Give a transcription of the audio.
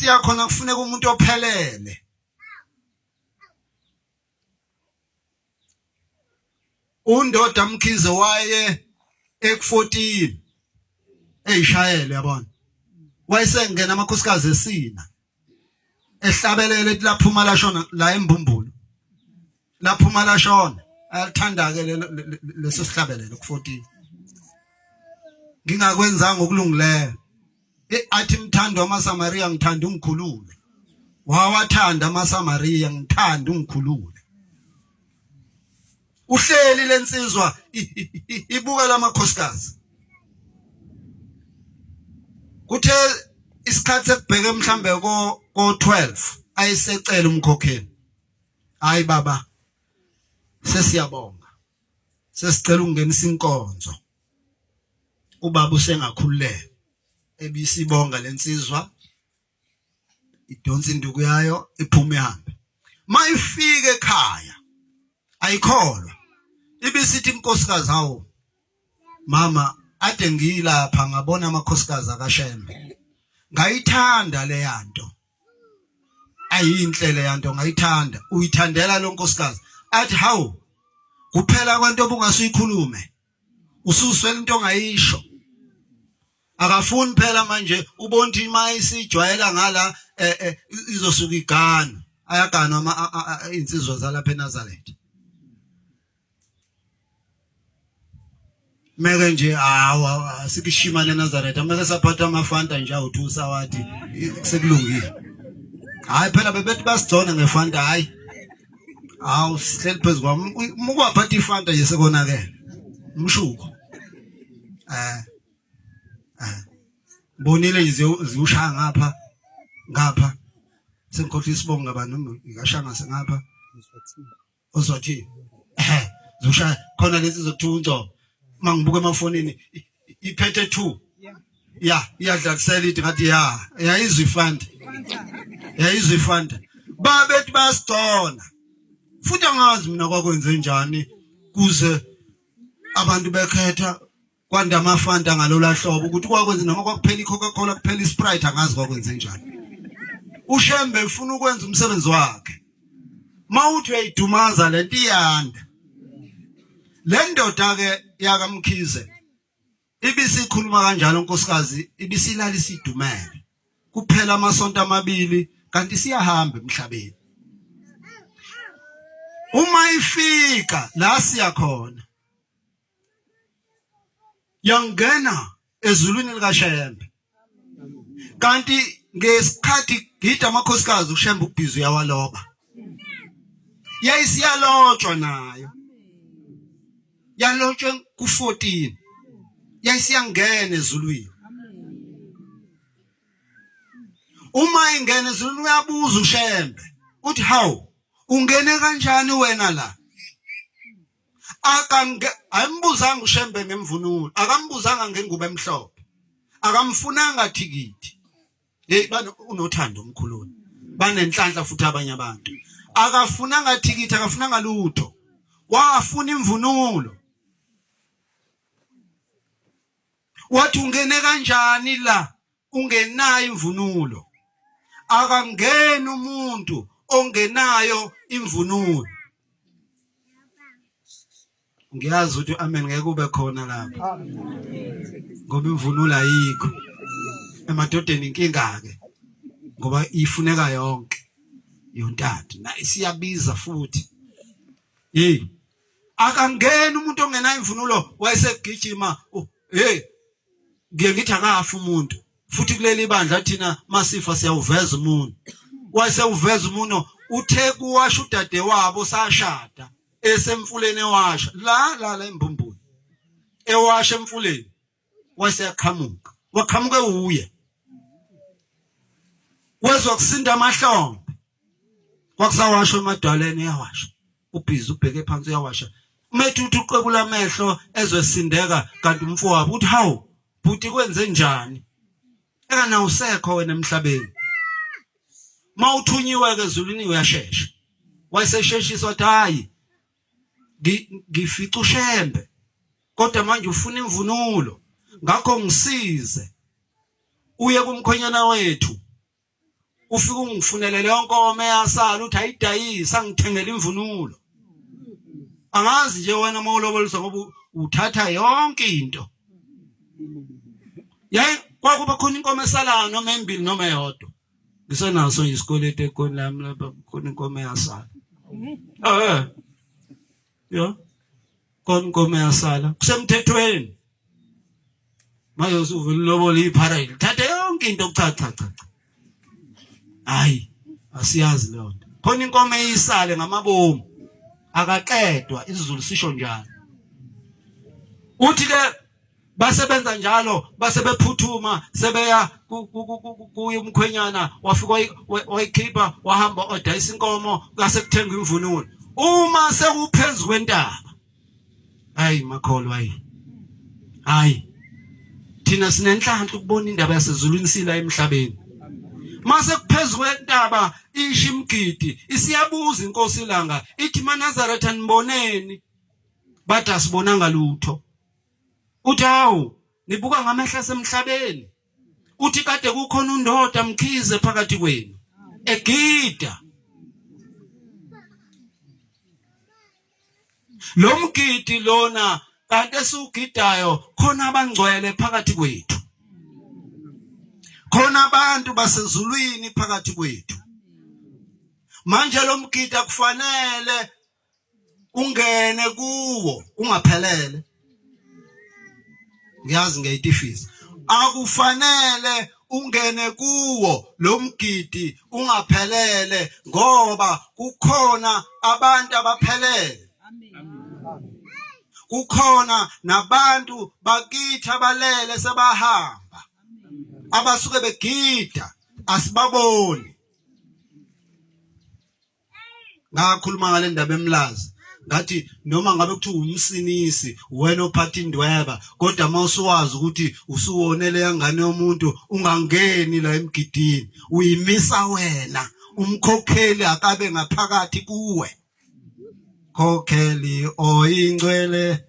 siyakhona kufuneka umuntu ophelele. Undoda Mkhize waye ek14 eyishayele yabona. Wayesengena amakhosikazi esina. Ehlabelele ethi laphuma lashona la eMbumbulu. Laphuma lashona. Alithanda ke leso sihlabelele ku14. Ngingakwenzanga okulungileyo. Athi mthando amaSamaria ngithanda ungikhulule. Wawathanda amaSamaria ngithanda ungikhulule. Uhleli lensizwa ibuka lamakhosikazi. Kuthe isikhathi sekubheke mhlambe ko12 ayisecela umkhokheli. Hayi baba. Sesiyabonga. Sesicela ungenisa inkonzo. Ubaba usengakhululeka. Ebisibonga lensizwa. Idonsa induku yayo iphume ihambe. Mayifike ekhaya. Ayikholwa. Ibisithi inkosikazi hawo. Mama, ade ngilapha ngabona amakhosikazi akaShembe. Ngayithanda le yanto. Ayinhle le yanto ngayithanda. Uyithandela lo nkosikazi. Athi hawo. Kuphela kwento obungasuyikhulume. Ususwela into ongayisho. Akafuni phela manje ubonthi mayisijwayela ngala izosuka igana. Ayagana insizwa zalapha eNazaretha. Meke nje sikishimane eNazaretha meke saphatha amafanta nje awuthusa wathi sekulungile. Hayi phela bebethi basigcona ngefanta hayi. Awu sihleli phezulu kwami ukwaphatha ifanta nje sekonakele. Umshuko. Bonile nje ziushaya ngapha. Sengikhohlisa isibongo ngabantu ngashanga sengapha. Uzothi ziushaya khona lezi zokuthunzo. Mangibuka emafonini iphethe 2. Yeah, iyadlalisela ithi ngathi yayizwe ifanda. Yayizwe ifanda. Babethi basigcona. Futhi angazi mina kwakwenze njani kuze abantu bekhetha kwanda amafanta ngalola hlobo ukuthi kwakwenze noma kwakuphela iCoca-Cola kuphela iSprite angazi kwakwenze njani. uShembe ufuna ukwenza umsebenzi wakhe. Mawuthi uyayidumaza lento iyanda. Le ndoda ke yakaMkhize ibisikhuluma kanjalo nkosikazi ibisilala isidumele. Kuphela amasonto amabili kanti siyahamba emhlabeni. Uma ifika la siya khona yangena ezulwini likaShembe. Kanti ngesikhathi gida amakhosikazi uShembe ubhizi uyawaloba. Yayisiyalotshwa nayo. Yalotshwe ku14. Yayisiyangena ezulwini. Uma ingena ezulwini uyabuza uShembe. Uthi hawu ungene kanjani wena la? Ayembuzanga uShembe ngemvunulo. Akambuzanga ngengubo emhlophe. Akamfunanga tikiti. Hey bana unothando omkhuluni. Banenhlanhla futhi abanye abantu. Akafunanga tikiti, akafunanga lutho. Wafuna imvunulo. Wathi ungene kanjani la? Ungenayo imvunulo. Akangeni umuntu ongenayo imvunulo. Ngiyazi ukuthi amen ngeke ube khona lapha. Ngoba imvunulo ayikho. Emadodeni inkinga ke. Ngoba ifuneka yonke. Yontathu na isiyabiza futhi. Hey. Akangeni umuntu ongenayo imvunulo wayesegijima. Hey. Ngithi akafa umuntu. Futhi kuleli bandla thina masifa siyawuveza umuntu. Wayesewuveza umuntu uthe kuwasha udade wabo sashada. Esemfuleni ewasha la eMbumbulu ewasha emfuleni waseyaqhamuka waqhamuka uye wezwa kusinda amahlombe kwakusawasha emadwaleni yawasha ubhizi ubheke phansi uyawasha umethi uthi uqebula amehlo ezwesindeka kanti umfowabo uthi hawu bhuti kwenze njani ekana usekho wena emhlabeni mawuthunyiwe ke ezulwini uyashesha wayesesheshisa wathi hayi ngifica uShembe kodwa manje ufuna imvunulo ngakho ngisize uye kumkhonyana wethu ufike ungifunele le nkomo eyasala uthi ayidayisa ngithengele imvunulo. Angazi nje wena mawuloboliswa ngoba uthatha yonke into. Yayi kwakuba khona inkomo esalayo noma embili noma eyodwa. Ngisenaso isikolete ekhona lami lapha khona inkomo eyasala. Yo. Khona inkomo eyasala kusemthethweni. Manje usuvela lobola iParade. Thatha yonke into cha. Hayi, asiyazi leyo nto. Khona inkomo eyisale ngamabomu. Akaqedwa isiZulu sisho njalo. Uthi ke basebenza njalo, basebephuthuma, sebeya kuye umkhwenyana, wafika wayikhipha, wahamba odayisa inkomo, kase kuthenga imvunulo. Uma sekuphezulu kwentaba. Hayi makholo hayi. Thina sinenhlanhla ukubona indaba yaseZulwini sila emhlabeni. Mase kuphezulu kwentaba ishimgidi isiyabuza inkosi ilanga ithi maNazaretha niboneni bathi asibonanga lutho. Uthi hawu nibuka ngamehla semhlabeni. Uthi kade kukhona undoda mkhize phakathi kwenu egida. Lo mgidi lona kanti esugidayo khona abangcwele phakathi kwethu. Khona abantu basezulwini phakathi kwethu. Manje lo mgidi akufanele ungene kuwo ungaphelele. Ngiyazi ngeyitifisa. Akufanele ungene kuwo lo mgidi ungaphelele ngoba kukhona abantu abaphelele. Kukhona nabantu bakithi abalele sebahamba. Abasuke begida asibaboni. Ngakhuluma ngale ndaba eMlazi ngathi noma ngabe kuthi umsinisi wena ophatha indweba kodwa mawusuwazi ukuthi usuwonele yangane yomuntu ungangeni la emgidini uyimisa wena umkhokheli akabe ngaphakathi kuwe. Khokheli oyingcwele